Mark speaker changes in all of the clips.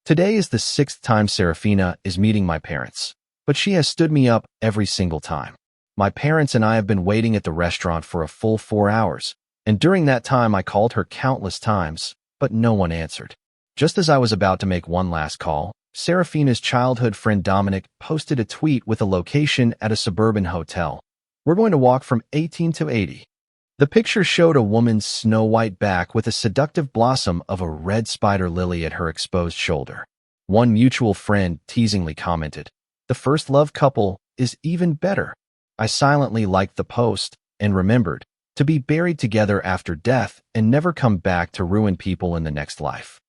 Speaker 1: Today is the sixth time Serafina is meeting my parents, but she has stood me up every single time. My parents and I have been waiting at the restaurant for a full 4 hours, and during that time I called her countless times, but no one answered. Just as I was about to make one last call, Serafina's childhood friend Dominic posted a tweet with a location at a suburban hotel. We're going to walk from 18 to 80. The picture showed a woman's snow-white back with a seductive blossom of a red spider lily at her exposed shoulder. One mutual friend teasingly commented, "The first love couple is even better." I silently liked the post and remembered, to be buried together after death and never come back to ruin people in the next life.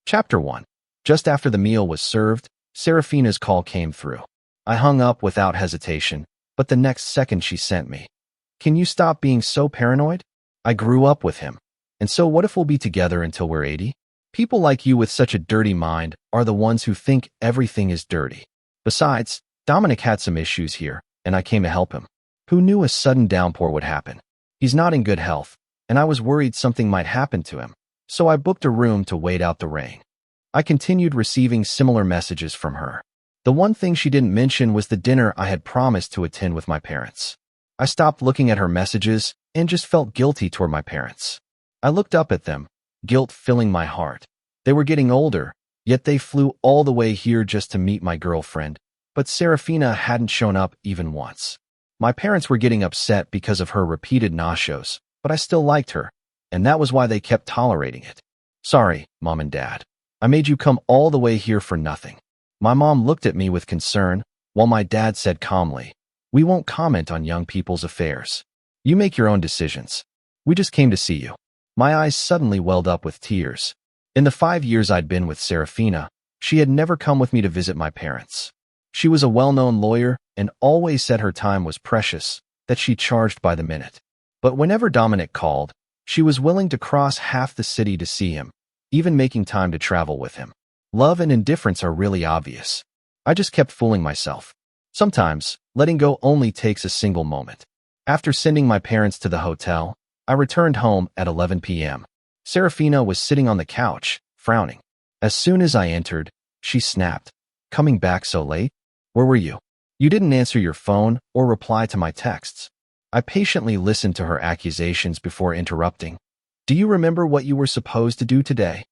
Speaker 1: Chapter 1. Just after the meal was served, Serafina's call came through. I hung up without hesitation, but the next second she sent me, "Can you stop being so paranoid? I grew up with him. And so what if we'll be together until we're 80? People like you with such a dirty mind are the ones who think everything is dirty. Besides, Dominic had some issues here, and I came to help him. Who knew a sudden downpour would happen? He's not in good health, and I was worried something might happen to him, so I booked a room to wait out the rain." I continued receiving similar messages from her. The one thing she didn't mention was the dinner I had promised to attend with my parents. I stopped looking at her messages and just felt guilty toward my parents. I looked up at them, guilt filling my heart. They were getting older, yet they flew all the way here just to meet my girlfriend, but Serafina hadn't shown up even once. My parents were getting upset because of her repeated no-shows, but I still liked her, and that was why they kept tolerating it. "Sorry, Mom and Dad. I made you come all the way here for nothing." My mom looked at me with concern, while my dad said calmly, "We won't comment on young people's affairs. You make your own decisions. We just came to see you." My eyes suddenly welled up with tears. In the 5 years I'd been with Serafina, she had never come with me to visit my parents. She was a well-known lawyer and always said her time was precious, that she charged by the minute. But whenever Dominic called, she was willing to cross half the city to see him, even making time to travel with him. Love and indifference are really obvious. I just kept fooling myself. Sometimes, letting go only takes a single moment. After sending my parents to the hotel, I returned home at 11 p.m. Serafina was sitting on the couch, frowning. As soon as I entered, she snapped, "Coming back so late? Where were you? You didn't answer your phone or reply to my texts." I patiently listened to her accusations before interrupting. "Do you remember what you were supposed to do today?"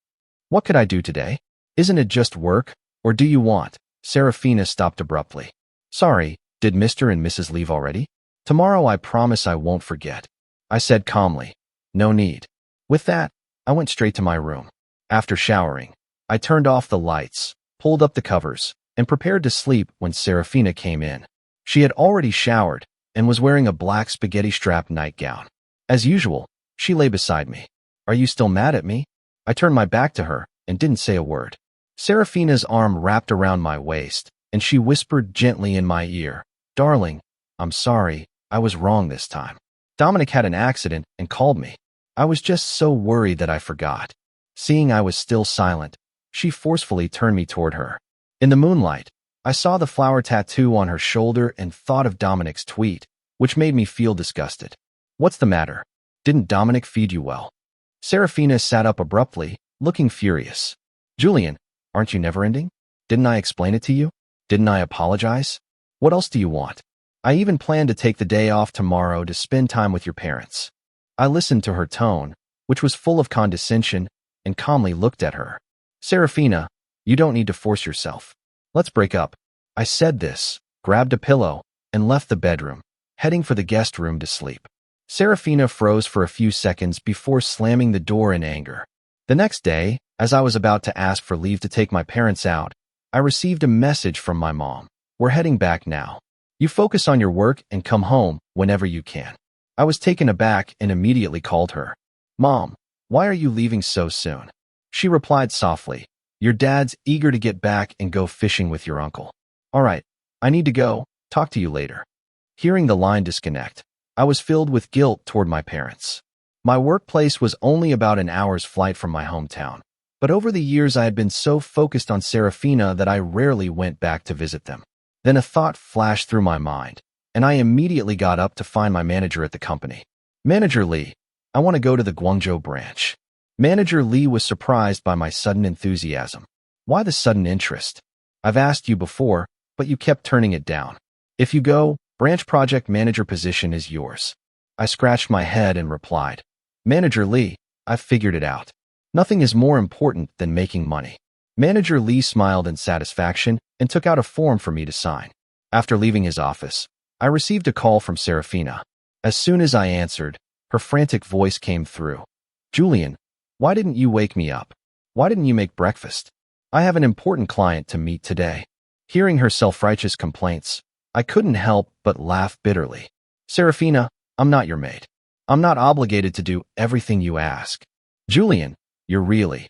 Speaker 1: "What could I do today? Isn't it just work, or do you want?" Serafina stopped abruptly. "Sorry, did Mr. and Mrs. leave already?" "Tomorrow I promise I won't forget," I said calmly. "No need." With that, I went straight to my room. After showering, I turned off the lights, pulled up the covers, and prepared to sleep when Serafina came in. She had already showered and was wearing a black spaghetti-strap nightgown. As usual, she lay beside me. "Are you still mad at me?" I turned my back to her and didn't say a word. Serafina's arm wrapped around my waist, and she whispered gently in my ear, "Darling, I'm sorry, I was wrong this time. Dominic had an accident and called me. I was just so worried that I forgot." Seeing I was still silent, she forcefully turned me toward her. In the moonlight, I saw the flower tattoo on her shoulder and thought of Dominic's tweet, which made me feel disgusted. "What's the matter? Didn't Dominic feed you well?" Serafina sat up abruptly, looking furious. "Julian, aren't you never-ending? Didn't I explain it to you? Didn't I apologize? What else do you want? I even plan to take the day off tomorrow to spend time with your parents." I listened to her tone, which was full of condescension, and calmly looked at her. "Serafina, you don't need to force yourself. Let's break up." I said this, grabbed a pillow, and left the bedroom, heading for the guest room to sleep. Serafina froze for a few seconds before slamming the door in anger. The next day, as I was about to ask for leave to take my parents out, I received a message from my mom. "We're heading back now. You focus on your work and come home whenever you can." I was taken aback and immediately called her. "Mom, why are you leaving so soon?" She replied softly, "Your dad's eager to get back and go fishing with your uncle." "All right, I need to go. Talk to you later." Hearing the line disconnect, I was filled with guilt toward my parents. My workplace was only about an hour's flight from my hometown, but over the years I had been so focused on Serafina that I rarely went back to visit them. Then a thought flashed through my mind, and I immediately got up to find my manager at the company. "Manager Lee, I want to go to the Guangzhou branch." Manager Lee was surprised by my sudden enthusiasm. Why the sudden interest? I've asked you before, but you kept turning it down. If you go, branch project manager position is yours. I scratched my head and replied, Manager Lee, I've figured it out. Nothing is more important than making money. Manager Lee smiled in satisfaction and took out a form for me to sign. After leaving his office, I received a call from Serafina. As soon as I answered, her frantic voice came through. Julian, why didn't you wake me up? Why didn't you make breakfast? I have an important client to meet today. Hearing her self-righteous complaints, I couldn't help but laugh bitterly. Serafina, I'm not your maid. I'm not obligated to do everything you ask. Julian, you're really.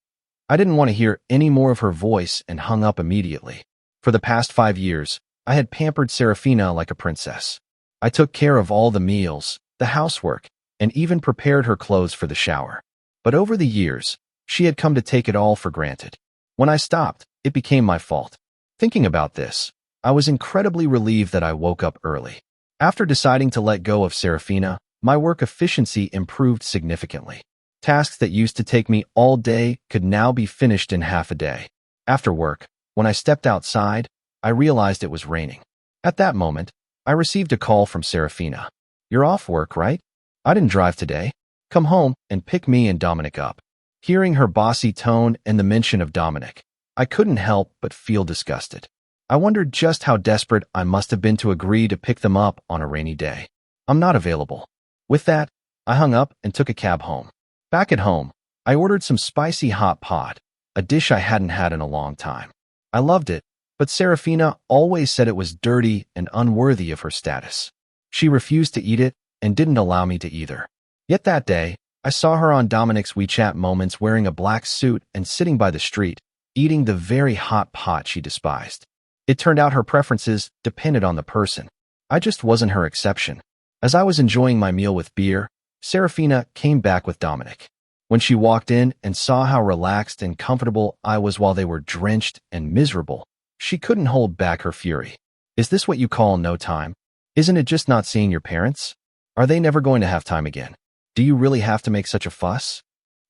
Speaker 1: I didn't want to hear any more of her voice and hung up immediately. For the past 5 years, I had pampered Serafina like a princess. I took care of all the meals, the housework, and even prepared her clothes for the shower. But over the years, she had come to take it all for granted. When I stopped, it became my fault. Thinking about this, I was incredibly relieved that I woke up early. After deciding to let go of Serafina, my work efficiency improved significantly. Tasks that used to take me all day could now be finished in half a day. After work, when I stepped outside, I realized it was raining. At that moment, I received a call from Serafina. You're off work, right? I didn't drive today. Come home and pick me and Dominic up. Hearing her bossy tone and the mention of Dominic, I couldn't help but feel disgusted. I wondered just how desperate I must have been to agree to pick them up on a rainy day. I'm not available. With that, I hung up and took a cab home. Back at home, I ordered some spicy hot pot, a dish I hadn't had in a long time. I loved it, but Serafina always said it was dirty and unworthy of her status. She refused to eat it and didn't allow me to either. Yet that day, I saw her on Dominic's WeChat Moments wearing a black suit and sitting by the street, eating the very hot pot she despised. It turned out her preferences depended on the person. I just wasn't her exception. As I was enjoying my meal with beer, Serafina came back with Dominic. When she walked in and saw how relaxed and comfortable I was while they were drenched and miserable, she couldn't hold back her fury. Is this what you call no time? Isn't it just not seeing your parents? Are they never going to have time again? Do you really have to make such a fuss?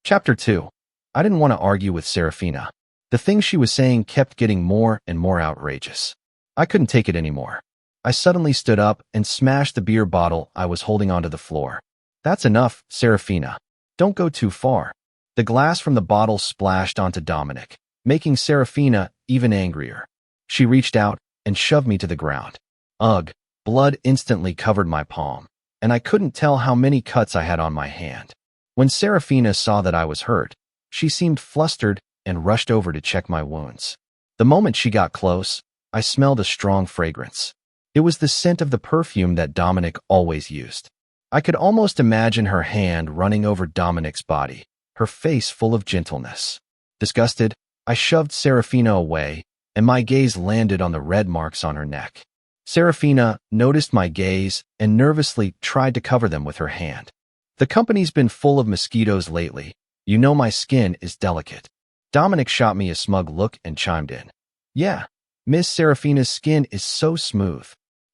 Speaker 1: Chapter 2. I didn't want to argue with Serafina. The things she was saying kept getting more and more outrageous. I couldn't take it anymore. I suddenly stood up and smashed the beer bottle I was holding onto the floor. That's enough, Serafina. Don't go too far. The glass from the bottle splashed onto Dominic, making Serafina even angrier. She reached out and shoved me to the ground. Ugh, blood instantly covered my palm, and I couldn't tell how many cuts I had on my hand. When Serafina saw that I was hurt, she seemed flustered and rushed over to check my wounds. The moment she got close, I smelled a strong fragrance. It was the scent of the perfume that Dominic always used. I could almost imagine her hand running over Dominic's body, her face full of gentleness. Disgusted, I shoved Serafina away, and my gaze landed on the red marks on her neck. Serafina noticed my gaze and nervously tried to cover them with her hand. The company's been full of mosquitoes lately. You know my skin is delicate. Dominic shot me a smug look and chimed in. Yeah, Miss Serafina's skin is so smooth.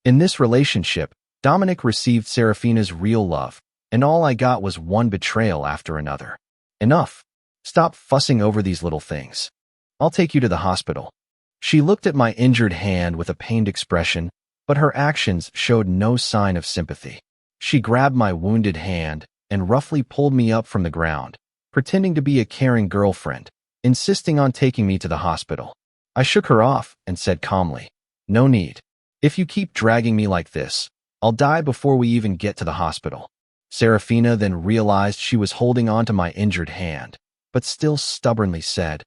Speaker 1: In this relationship, Dominic received Serafina's real love, and all I got was one betrayal after another. Enough. Stop fussing over these little things. I'll take you to the hospital. She looked at my injured hand with a pained expression, but her actions showed no sign of sympathy. She grabbed my wounded hand and roughly pulled me up from the ground, pretending to be a caring girlfriend, insisting on taking me to the hospital. I shook her off and said calmly, No need. If you keep dragging me like this, I'll die before we even get to the hospital. Serafina then realized she was holding on to my injured hand, but still stubbornly said,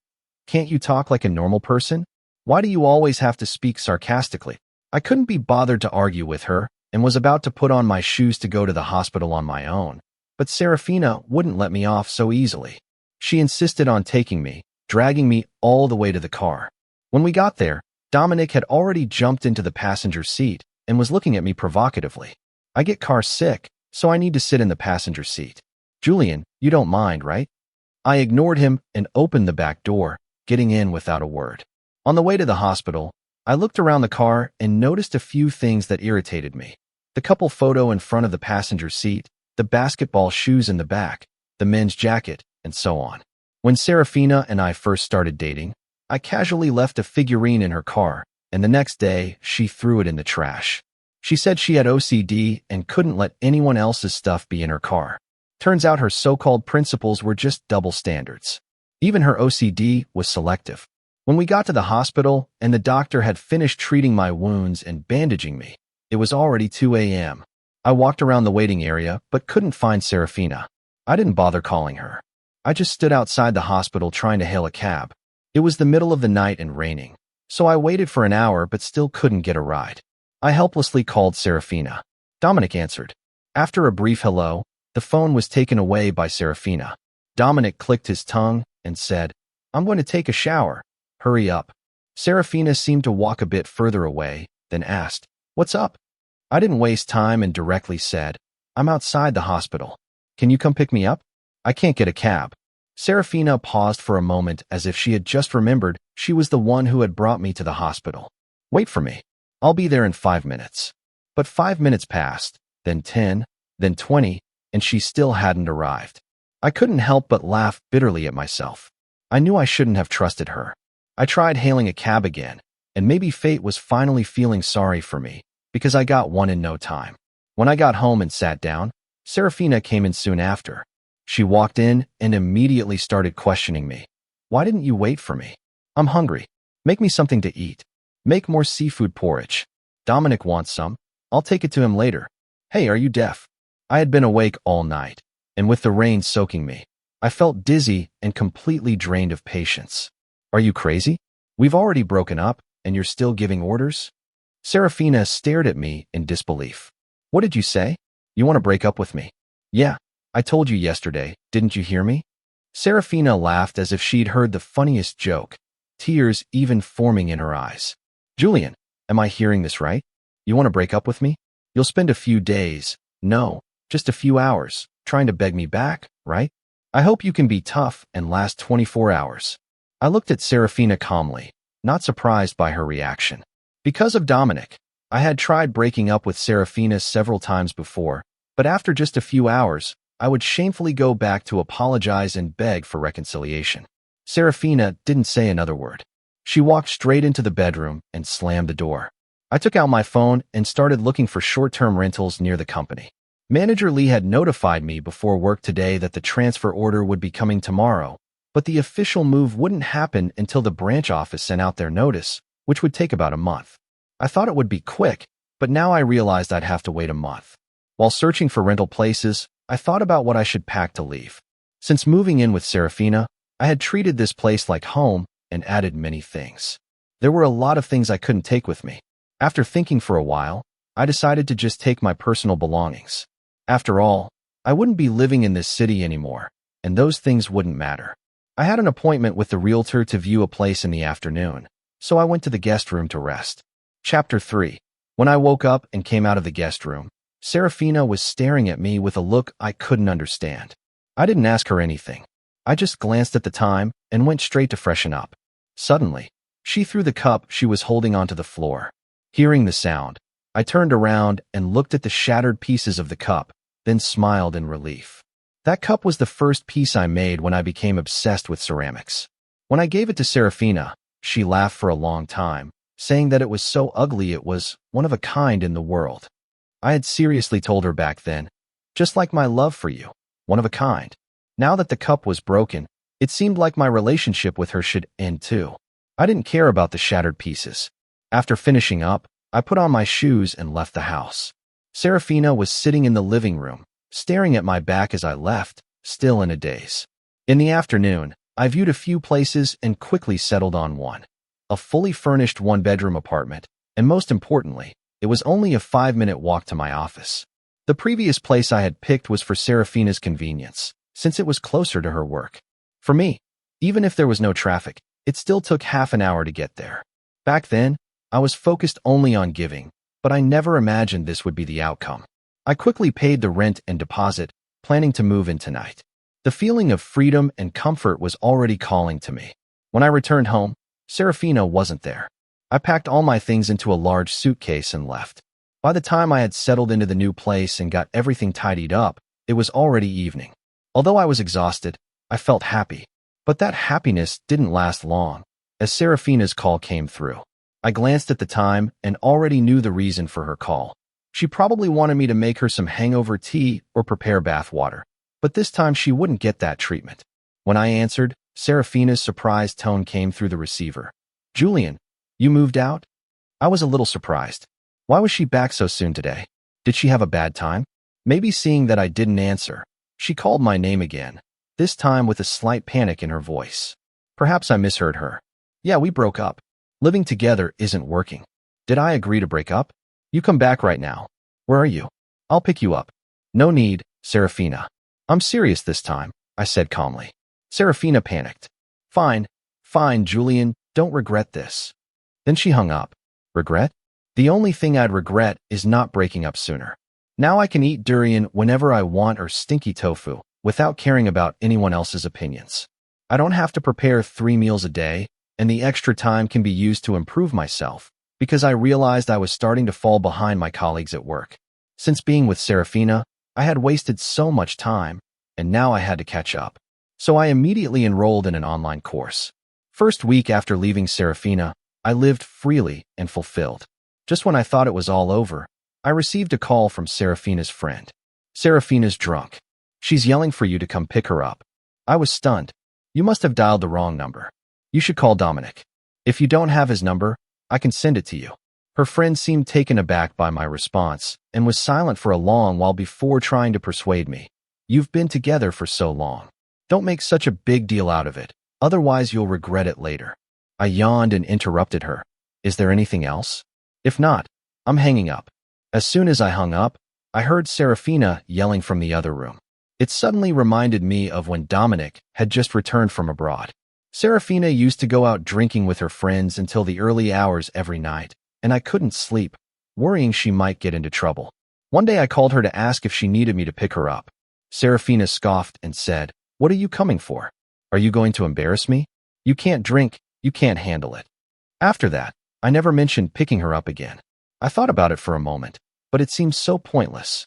Speaker 1: Can't you talk like a normal person? Why do you always have to speak sarcastically? I couldn't be bothered to argue with her and was about to put on my shoes to go to the hospital on my own, but Serafina wouldn't let me off so easily. She insisted on taking me, dragging me all the way to the car. When we got there, Dominic had already jumped into the passenger seat and was looking at me provocatively. I get car sick, so I need to sit in the passenger seat. Julian, you don't mind, right? I ignored him and opened the back door, getting in without a word. On the way to the hospital, I looked around the car and noticed a few things that irritated me. The couple photo in front of the passenger seat, the basketball shoes in the back, the men's jacket, and so on. When Serafina and I first started dating, I casually left a figurine in her car, and the next day, she threw it in the trash. She said she had OCD and couldn't let anyone else's stuff be in her car. Turns out her so-called principles were just double standards. Even her OCD was selective. When we got to the hospital and the doctor had finished treating my wounds and bandaging me, it was already 2 a.m. I walked around the waiting area but couldn't find Serafina. I didn't bother calling her. I just stood outside the hospital trying to hail a cab. It was the middle of the night and raining, so I waited for an hour but still couldn't get a ride. I helplessly called Serafina. Dominic answered. After a brief hello, the phone was taken away by Serafina. Dominic clicked his tongue and said, "I'm going to take a shower. Hurry up." Serafina seemed to walk a bit further away, then asked, "What's up?" I didn't waste time and directly said, "I'm outside the hospital. Can you come pick me up? I can't get a cab." Serafina paused for a moment as if she had just remembered she was the one who had brought me to the hospital. "Wait for me. I'll be there in 5 minutes." But 5 minutes passed, then 10, then 20, and she still hadn't arrived. I couldn't help but laugh bitterly at myself. I knew I shouldn't have trusted her. I tried hailing a cab again, and maybe fate was finally feeling sorry for me, because I got one in no time. When I got home and sat down, Serafina came in soon after. She walked in and immediately started questioning me. "Why didn't you wait for me? I'm hungry. Make me something to eat. Make more seafood porridge. Dominic wants some. I'll take it to him later. Hey, are you deaf?" I had been awake all night, and with the rain soaking me, I felt dizzy and completely drained of patience. "Are you crazy? We've already broken up, and you're still giving orders?" Serafina stared at me in disbelief. "What did you say? You want to break up with me?" "Yeah, I told you yesterday, didn't you hear me?" Serafina laughed as if she'd heard the funniest joke, tears even forming in her eyes. "Julian, am I hearing this right? You want to break up with me? You'll spend a few days, no, just a few hours, trying to beg me back, right? I hope you can be tough and last 24 hours. I looked at Serafina calmly, not surprised by her reaction. Because of Dominic, I had tried breaking up with Serafina several times before, but after just a few hours, I would shamefully go back to apologize and beg for reconciliation. Serafina didn't say another word. She walked straight into the bedroom and slammed the door. I took out my phone and started looking for short-term rentals near the company. Manager Lee had notified me before work today that the transfer order would be coming tomorrow, but the official move wouldn't happen until the branch office sent out their notice, which would take about a month. I thought it would be quick, but now I realized I'd have to wait a month. While searching for rental places, I thought about what I should pack to leave. Since moving in with Serafina, I had treated this place like home and added many things. There were a lot of things I couldn't take with me. After thinking for a while, I decided to just take my personal belongings. After all, I wouldn't be living in this city anymore, and those things wouldn't matter. I had an appointment with the realtor to view a place in the afternoon, so I went to the guest room to rest. Chapter 3. When I woke up and came out of the guest room, Serafina was staring at me with a look I couldn't understand. I didn't ask her anything. I just glanced at the time and went straight to freshen up. Suddenly, she threw the cup she was holding onto the floor. Hearing the sound, I turned around and looked at the shattered pieces of the cup, then smiled in relief. That cup was the first piece I made when I became obsessed with ceramics. When I gave it to Serafina, she laughed for a long time, saying that it was so ugly it was one of a kind in the world. I had seriously told her back then, just like my love for you, one of a kind. Now that the cup was broken, it seemed like my relationship with her should end too. I didn't care about the shattered pieces. After finishing up, I put on my shoes and left the house. Serafina was sitting in the living room, staring at my back as I left, still in a daze. In the afternoon, I viewed a few places and quickly settled on one. A fully furnished one-bedroom apartment, and most importantly, it was only a 5-minute walk to my office. The previous place I had picked was for Serafina's convenience, since it was closer to her work. For me, even if there was no traffic, it still took half an hour to get there. Back then, I was focused only on giving, but I never imagined this would be the outcome. I quickly paid the rent and deposit, planning to move in tonight. The feeling of freedom and comfort was already calling to me. When I returned home, Serafina wasn't there. I packed all my things into a large suitcase and left. By the time I had settled into the new place and got everything tidied up, it was already evening. Although I was exhausted, I felt happy. But that happiness didn't last long. as Serafina's call came through. I glanced at the time and already knew the reason for her call. She probably wanted me to make her some hangover tea or prepare bath water, but this time she wouldn't get that treatment. When I answered, Serafina's surprised tone came through the receiver. "Julian, you moved out?" I was a little surprised. Why was she back so soon today? Did she have a bad time? Maybe seeing that I didn't answer, she called my name again, this time with a slight panic in her voice. Perhaps I misheard her. "Yeah, we broke up. Living together isn't working." "Did I agree to break up?" "You come back right now." "Where are you?" "I'll pick you up." "No need, Serafina." "I'm serious this time," I said calmly. Serafina panicked. Fine, Julian, don't regret this." Then she hung up. Regret? The only thing I'd regret is not breaking up sooner. Now I can eat durian whenever I want or stinky tofu, without caring about anyone else's opinions. I don't have to prepare 3 meals a day, and the extra time can be used to improve myself, because I realized I was starting to fall behind my colleagues at work. Since being with Serafina, I had wasted so much time, and now I had to catch up. So I immediately enrolled in an online course. First week after leaving Serafina, I lived freely and fulfilled. Just when I thought it was all over, I received a call from Serafina's friend. "Serafina's drunk. She's yelling for you to come pick her up." I was stunned. "You must have dialed the wrong number. You should call Dominic. If you don't have his number, I can send it to you." Her friend seemed taken aback by my response and was silent for a long while before trying to persuade me. "You've been together for so long. Don't make such a big deal out of it, otherwise you'll regret it later." I yawned and interrupted her. "Is there anything else? If not, I'm hanging up." As soon as I hung up, I heard Serafina yelling from the other room. It suddenly reminded me of when Dominic had just returned from abroad. Serafina used to go out drinking with her friends until the early hours every night, and I couldn't sleep, worrying she might get into trouble. One day I called her to ask if she needed me to pick her up. Serafina scoffed and said, "What are you coming for? Are you going to embarrass me? You can't drink, you can't handle it." After that, I never mentioned picking her up again. I thought about it for a moment, but it seemed so pointless.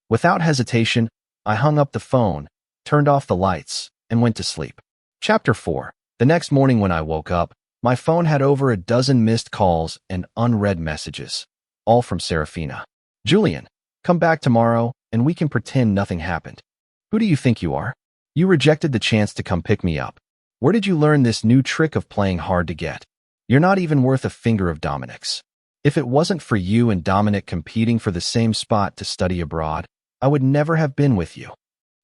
Speaker 1: Without hesitation, I hung up the phone, turned off the lights, and went to sleep. Chapter 4. The next morning when I woke up, my phone had over a dozen missed calls and unread messages, all from Serafina. "Julian, come back tomorrow and we can pretend nothing happened." Who do you think you are? You rejected the chance to come pick me up. Where did you learn this new trick of playing hard to get? You're not even worth a finger of Dominic's. If it wasn't for you and Dominic competing for the same spot to study abroad, I would never have been with you.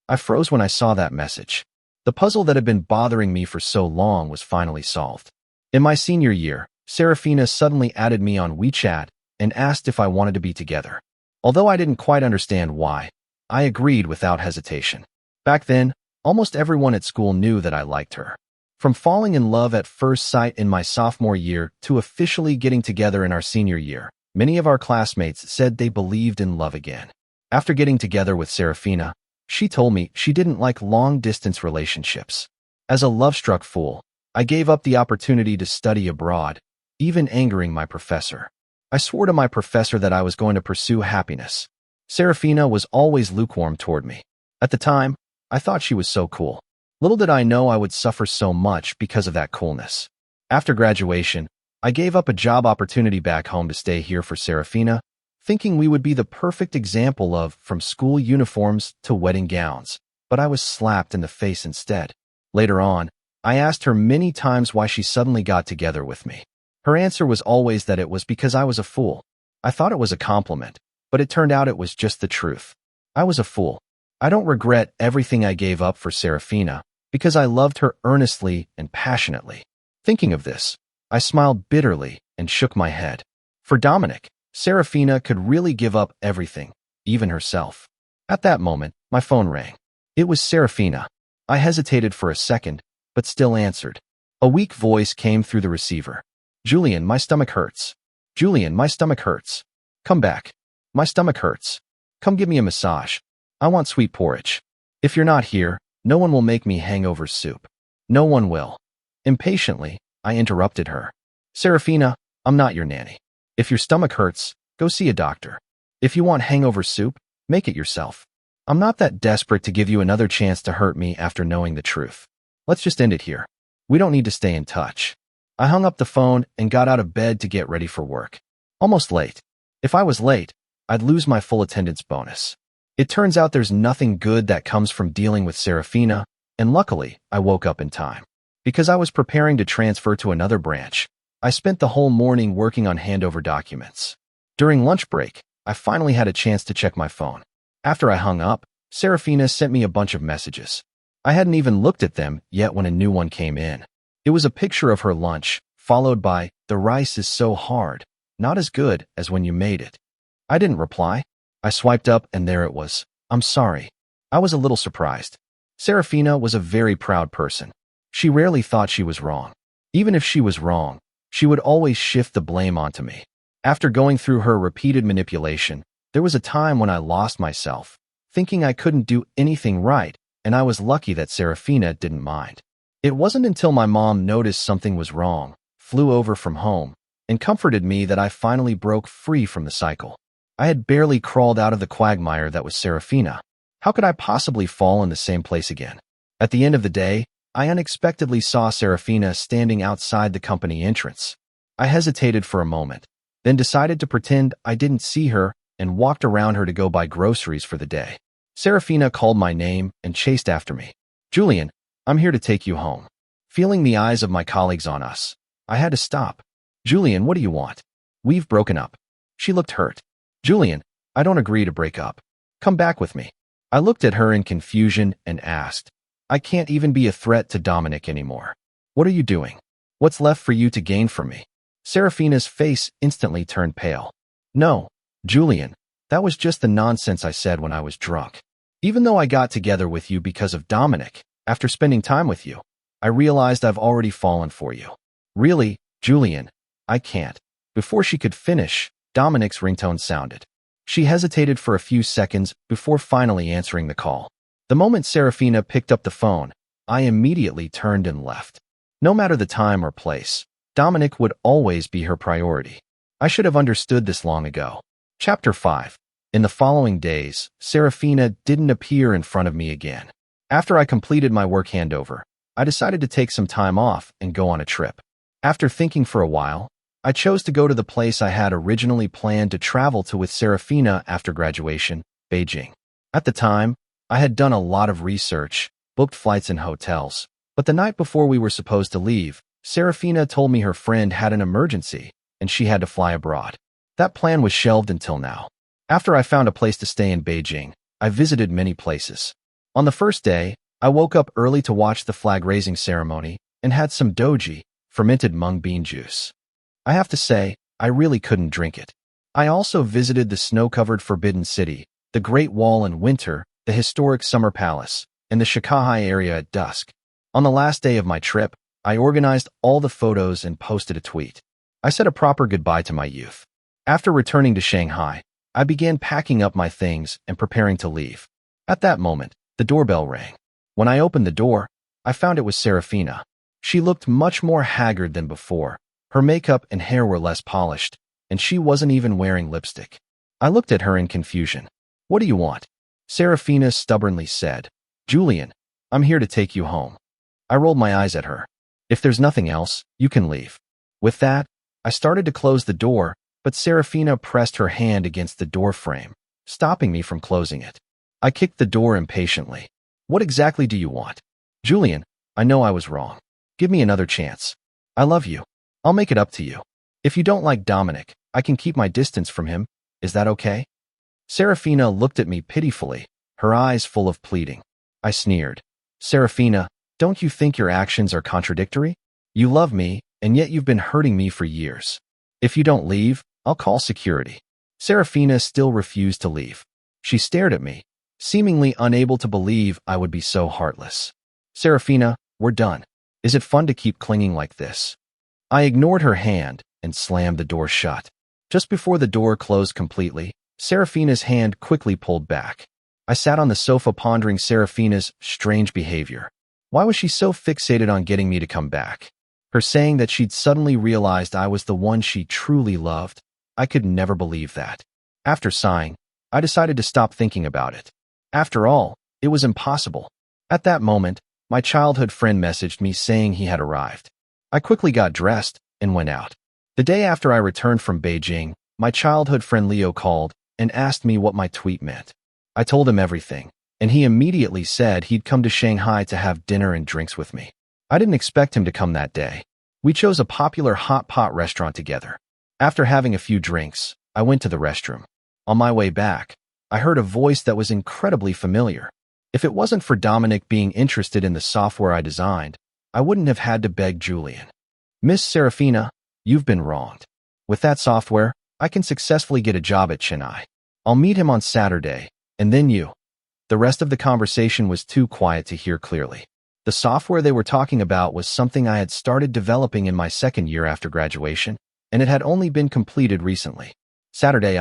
Speaker 1: I froze when I saw that message. The puzzle that had been bothering me for so long was finally solved. In my senior year, Serafina suddenly added me on WeChat and asked if I wanted to be together. Although I didn't quite understand why, I agreed without hesitation. Back then, almost everyone at school knew that I liked her. From falling in love at first sight in my sophomore year to officially getting together in our senior year, many of our classmates said they believed in love again. After getting together with Serafina, she told me she didn't like long-distance relationships. As a love-struck fool, I gave up the opportunity to study abroad, even angering my professor. I swore to my professor that I was going to pursue happiness. Serafina was always lukewarm toward me. At the time, I thought she was so cool. Little did I know I would suffer so much because of that coolness. After graduation, I gave up a job opportunity back home to stay here for Serafina, thinking we would be the perfect example of from school uniforms to wedding gowns, but I was slapped in the face instead. Later on, I asked her many times why she suddenly got together with me. Her answer was always that it was because I was a fool. I thought it was a compliment, but it turned out it was just the truth. I was a fool. I don't regret everything I gave up for Serafina, because I loved her earnestly and passionately. Thinking of this, I smiled bitterly and shook my head. For Dominic, Serafina could really give up everything, even herself. At that moment, my phone rang. It was Serafina. I hesitated for a second, but still answered. A weak voice came through the receiver. "Julian, my stomach hurts. Julian, my stomach hurts. Come back. My stomach hurts. Come give me a massage. I want sweet porridge. If you're not here, no one will make me hangover soup. No one will." Impatiently, I interrupted her. "Serafina, I'm not your nanny. If your stomach hurts, go see a doctor. If you want hangover soup, make it yourself. I'm not that desperate to give you another chance to hurt me after knowing the truth. Let's just end it here. We don't need to stay in touch." I hung up the phone and got out of bed to get ready for work. Almost late. If I was late, I'd lose my full attendance bonus. It turns out there's nothing good that comes from dealing with Serafina, and luckily, I woke up in time. Because I was preparing to transfer to another branch, I spent the whole morning working on handover documents. During lunch break, I finally had a chance to check my phone. After I hung up, Serafina sent me a bunch of messages. I hadn't even looked at them yet when a new one came in. It was a picture of her lunch, followed by, "The rice is so hard, not as good as when you made it." I didn't reply. I swiped up and there it was. "I'm sorry." I was a little surprised. Serafina was a very proud person. She rarely thought she was wrong. Even if she was wrong, she would always shift the blame onto me. After going through her repeated manipulation, there was a time when I lost myself, thinking I couldn't do anything right, and I was lucky that Serafina didn't mind. It wasn't until my mom noticed something was wrong, flew over from home, and comforted me that I finally broke free from the cycle. I had barely crawled out of the quagmire that was Serafina. How could I possibly fall in the same place again? At the end of the day, I unexpectedly saw Serafina standing outside the company entrance. I hesitated for a moment, then decided to pretend I didn't see her and walked around her to go buy groceries for the day. Serafina called my name and chased after me. "Julian, I'm here to take you home." Feeling the eyes of my colleagues on us, I had to stop. "Julian, what do you want?" "We've broken up." She looked hurt. "Julian, I don't agree to break up. Come back with me." I looked at her in confusion and asked, "I can't even be a threat to Dominic anymore. What are you doing? What's left for you to gain from me?" Serafina's face instantly turned pale. "No, Julian, that was just the nonsense I said when I was drunk. Even though I got together with you because of Dominic, after spending time with you, I realized I've already fallen for you. Really, Julian, I can't." Before she could finish, Dominic's ringtone sounded. She hesitated for a few seconds before finally answering the call. The moment Serafina picked up the phone, I immediately turned and left. No matter the time or place, Dominic would always be her priority. I should have understood this long ago. Chapter 5. In the following days, Serafina didn't appear in front of me again. After I completed my work handover, I decided to take some time off and go on a trip. After thinking for a while, I chose to go to the place I had originally planned to travel to with Serafina after graduation, Beijing. At the time, I had done a lot of research, booked flights and hotels, but the night before we were supposed to leave, Serafina told me her friend had an emergency and she had to fly abroad. That plan was shelved until now. After I found a place to stay in Beijing, I visited many places. On the first day, I woke up early to watch the flag-raising ceremony and had some doji, fermented mung bean juice. I have to say, I really couldn't drink it. I also visited the snow-covered Forbidden City, the Great Wall in winter, the historic Summer Palace, and the Shikahai area at dusk. On the last day of my trip, I organized all the photos and posted a tweet. I said a proper goodbye to my youth. After returning to Shanghai, I began packing up my things and preparing to leave. At that moment, the doorbell rang. When I opened the door, I found it was Serafina. She looked much more haggard than before. Her makeup and hair were less polished, and she wasn't even wearing lipstick. I looked at her in confusion. "What do you want?" Serafina stubbornly said, "Julian, I'm here to take you home." I rolled my eyes at her. "If there's nothing else, you can leave." With that, I started to close the door, but Serafina pressed her hand against the door frame, stopping me from closing it. I kicked the door impatiently. "What exactly do you want?" "Julian, I know I was wrong. Give me another chance. I love you. I'll make it up to you. If you don't like Dominic, I can keep my distance from him. Is that okay?" Serafina looked at me pitifully, her eyes full of pleading. I sneered. "Serafina, don't you think your actions are contradictory? You love me, and yet you've been hurting me for years. If you don't leave, I'll call security." Serafina still refused to leave. She stared at me, seemingly unable to believe I would be so heartless. "Serafina, we're done. Is it fun to keep clinging like this?" I ignored her hand and slammed the door shut. Just before the door closed completely, Serafina's hand quickly pulled back. I sat on the sofa pondering Serafina's strange behavior. Why was she so fixated on getting me to come back? Her saying that she'd suddenly realized I was the one she truly loved? I could never believe that. After sighing, I decided to stop thinking about it. After all, it was impossible. At that moment, my childhood friend messaged me saying he had arrived. I quickly got dressed and went out. The day after I returned from Beijing, my childhood friend Leo called and asked me what my tweet meant. I told him everything, and he immediately said he'd come to Shanghai to have dinner and drinks with me. I didn't expect him to come that day. We chose a popular hot pot restaurant together. After having a few drinks, I went to the restroom. On my way back, I heard a voice that was incredibly familiar. If it wasn't for Dominic being interested in the software I designed, I wouldn't have had to beg Julian. Miss Serafina, you've been wronged. With that software, I can successfully get a job at Chennai. I'll meet him on Saturday, and then you. The rest of the conversation was too quiet to hear clearly. The software they were talking about was something I had started developing in my second year after graduation, and it had only been completed recently. Saturday,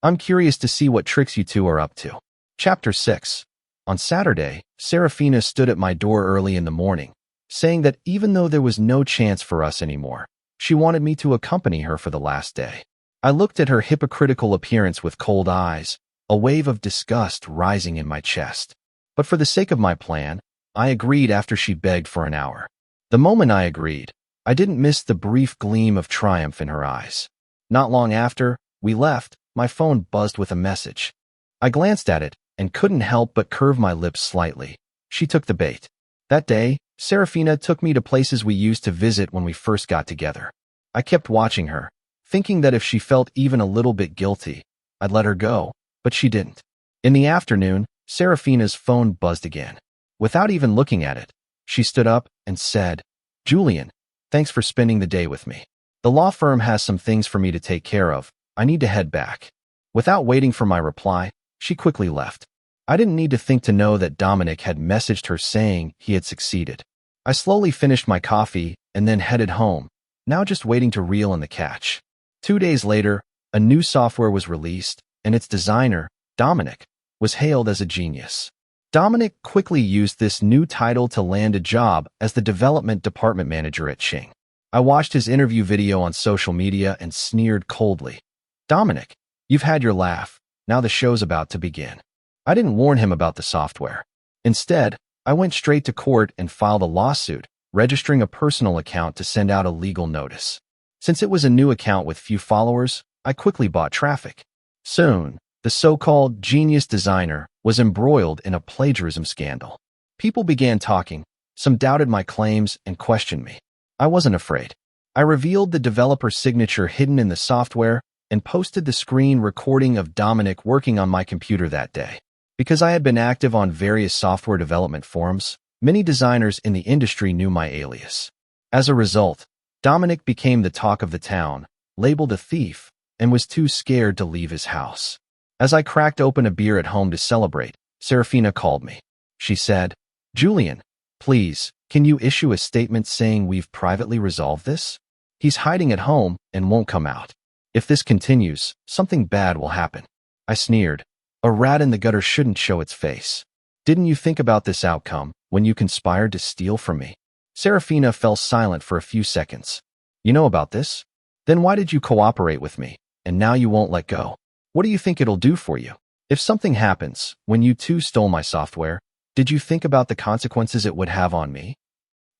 Speaker 1: I'm curious to see what tricks you two are up to. Chapter 6. On Saturday, Serafina stood at my door early in the morning, saying that even though there was no chance for us anymore, she wanted me to accompany her for the last day. I looked at her hypocritical appearance with cold eyes, a wave of disgust rising in my chest. But for the sake of my plan, I agreed after she begged for an hour. The moment I agreed, I didn't miss the brief gleam of triumph in her eyes. Not long after we left, my phone buzzed with a message. I glanced at it and couldn't help but curve my lips slightly. She took the bait. That day, Serafina took me to places we used to visit when we first got together. I kept watching her, thinking that if she felt even a little bit guilty, I'd let her go, but she didn't. In the afternoon, Serafina's phone buzzed again. Without even looking at it, she stood up and said, "Julian, thanks for spending the day with me. The law firm has some things for me to take care of. I need to head back." Without waiting for my reply, she quickly left. I didn't need to think to know that Dominic had messaged her saying he had succeeded. I slowly finished my coffee and then headed home, now just waiting to reel in the catch. 2 days later, a new software was released, and its designer, Dominic, was hailed as a genius. Dominic quickly used this new title to land a job as the development department manager at Xing. I watched his interview video on social media and sneered coldly. "Dominic, you've had your laugh. Now the show's about to begin." I didn't warn him about the software. Instead, I went straight to court and filed a lawsuit, registering a personal account to send out a legal notice. Since it was a new account with few followers, I quickly bought traffic. Soon, the so-called genius designer was embroiled in a plagiarism scandal. People began talking. Some doubted my claims and questioned me. I wasn't afraid. I revealed the developer's signature hidden in the software and posted the screen recording of Dominic working on my computer that day. Because I had been active on various software development forums, many designers in the industry knew my alias. As a result, Dominic became the talk of the town, labeled a thief, and was too scared to leave his house. As I cracked open a beer at home to celebrate, Serafina called me. She said, "Julian, please, can you issue a statement saying we've privately resolved this? He's hiding at home and won't come out. If this continues, something bad will happen." I sneered. A rat in the gutter shouldn't show its face. "Didn't you think about this outcome when you conspired to steal from me?" Serafina fell silent for a few seconds. "You know about this? Then why did you cooperate with me, and now you won't let go? What do you think it'll do for you? If something happens when you too stole my software, did you think about the consequences it would have on me?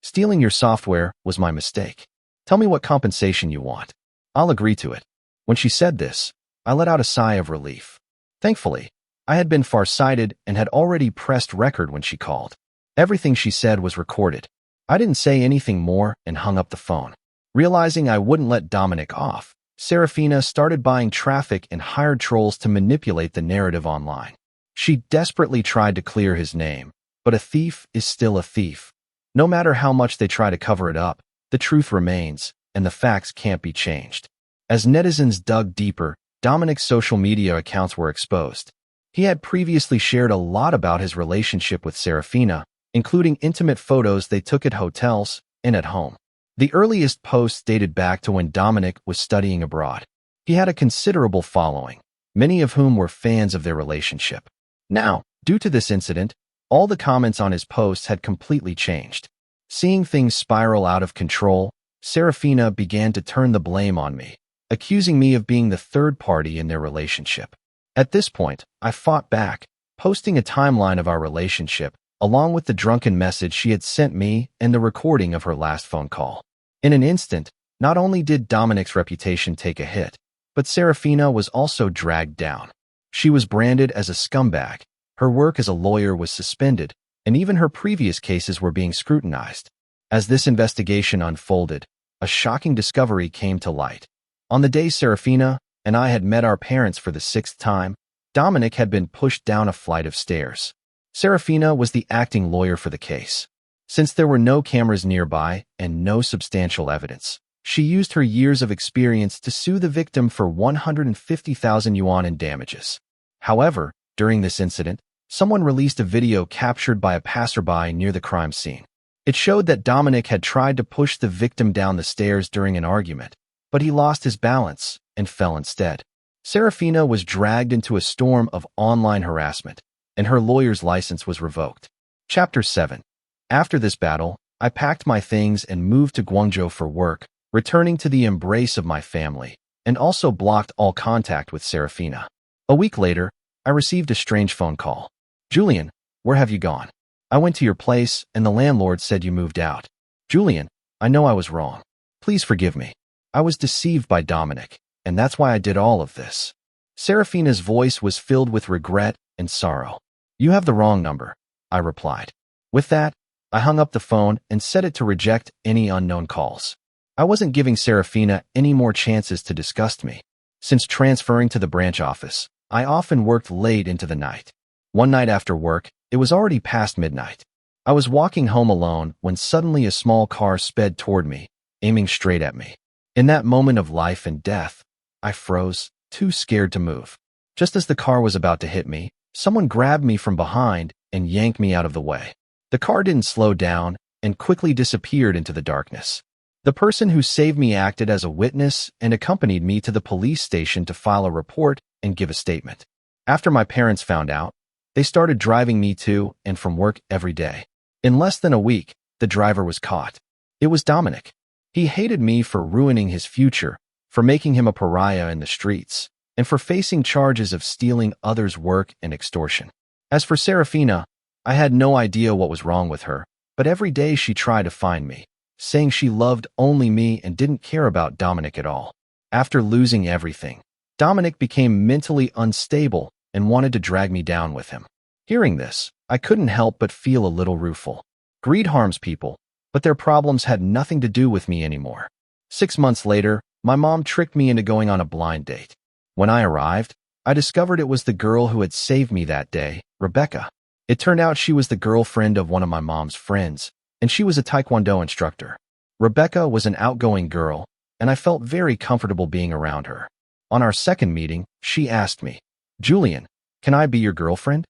Speaker 1: Stealing your software was my mistake. Tell me what compensation you want. I'll agree to it." When she said this, I let out a sigh of relief. Thankfully, I had been far-sighted and had already pressed record when she called. Everything she said was recorded. I didn't say anything more and hung up the phone. Realizing I wouldn't let Dominic off, Serafina started buying traffic and hired trolls to manipulate the narrative online. She desperately tried to clear his name, but a thief is still a thief. No matter how much they try to cover it up, the truth remains, and the facts can't be changed. As netizens dug deeper, Dominic's social media accounts were exposed. He had previously shared a lot about his relationship with Serafina, including intimate photos they took at hotels and at home. The earliest posts dated back to when Dominic was studying abroad. He had a considerable following, many of whom were fans of their relationship. Now, due to this incident, all the comments on his posts had completely changed. Seeing things spiral out of control, Serafina began to turn the blame on me, accusing me of being the third party in their relationship. At this point, I fought back, posting a timeline of our relationship, along with the drunken message she had sent me and the recording of her last phone call. In an instant, not only did Dominic's reputation take a hit, but Serafina was also dragged down. She was branded as a scumbag, her work as a lawyer was suspended, and even her previous cases were being scrutinized. As this investigation unfolded, a shocking discovery came to light. On the day Serafina and I had met our parents for the 6th time, Dominic had been pushed down a flight of stairs. Serafina was the acting lawyer for the case. Since there were no cameras nearby and no substantial evidence, she used her years of experience to sue the victim for 150,000 yuan in damages. However, during this incident, someone released a video captured by a passerby near the crime scene. It showed that Dominic had tried to push the victim down the stairs during an argument, but he lost his balance and fell instead. Serafina was dragged into a storm of online harassment, and her lawyer's license was revoked. Chapter 7. After this battle, I packed my things and moved to Guangzhou for work, returning to the embrace of my family, and also blocked all contact with Serafina. A week later, I received a strange phone call. "Julian, where have you gone? I went to your place, and the landlord said you moved out." "Julian, I know I was wrong. Please forgive me. I was deceived by Dominic, and that's why I did all of this." Serafina's voice was filled with regret and sorrow. "You have the wrong number," I replied. With that, I hung up the phone and set it to reject any unknown calls. I wasn't giving Serafina any more chances to disgust me. Since transferring to the branch office, I often worked late into the night. One night after work, it was already past midnight. I was walking home alone when suddenly a small car sped toward me, aiming straight at me. In that moment of life and death, I froze, too scared to move. Just as the car was about to hit me, someone grabbed me from behind and yanked me out of the way. The car didn't slow down and quickly disappeared into the darkness. The person who saved me acted as a witness and accompanied me to the police station to file a report and give a statement. After my parents found out, they started driving me to and from work every day. In less than a week, the driver was caught. It was Dominic. He hated me for ruining his future, for making him a pariah in the streets, and for facing charges of stealing others' work and extortion. As for Serafina, I had no idea what was wrong with her, but every day she tried to find me, saying she loved only me and didn't care about Dominic at all. After losing everything, Dominic became mentally unstable and wanted to drag me down with him. Hearing this, I couldn't help but feel a little rueful. Greed harms people, but their problems had nothing to do with me anymore. 6 months later, my mom tricked me into going on a blind date. When I arrived, I discovered it was the girl who had saved me that day, Rebecca. It turned out she was the girlfriend of one of my mom's friends, and she was a Taekwondo instructor. Rebecca was an outgoing girl, and I felt very comfortable being around her. On our second meeting, she asked me, "Julian, can I be your girlfriend?"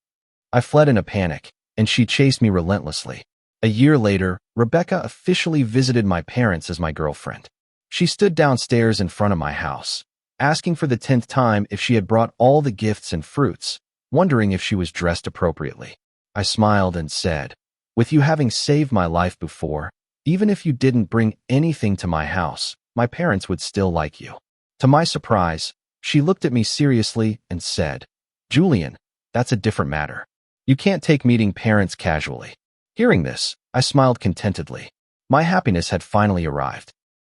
Speaker 1: I fled in a panic, and she chased me relentlessly. A year later, Rebecca officially visited my parents as my girlfriend. She stood downstairs in front of my house, asking for the 10th time if she had brought all the gifts and fruits, wondering if she was dressed appropriately. I smiled and said, "With you having saved my life before, even if you didn't bring anything to my house, my parents would still like you." To my surprise, she looked at me seriously and said, "Julian, that's a different matter. You can't take meeting parents casually." Hearing this, I smiled contentedly. My happiness had finally arrived.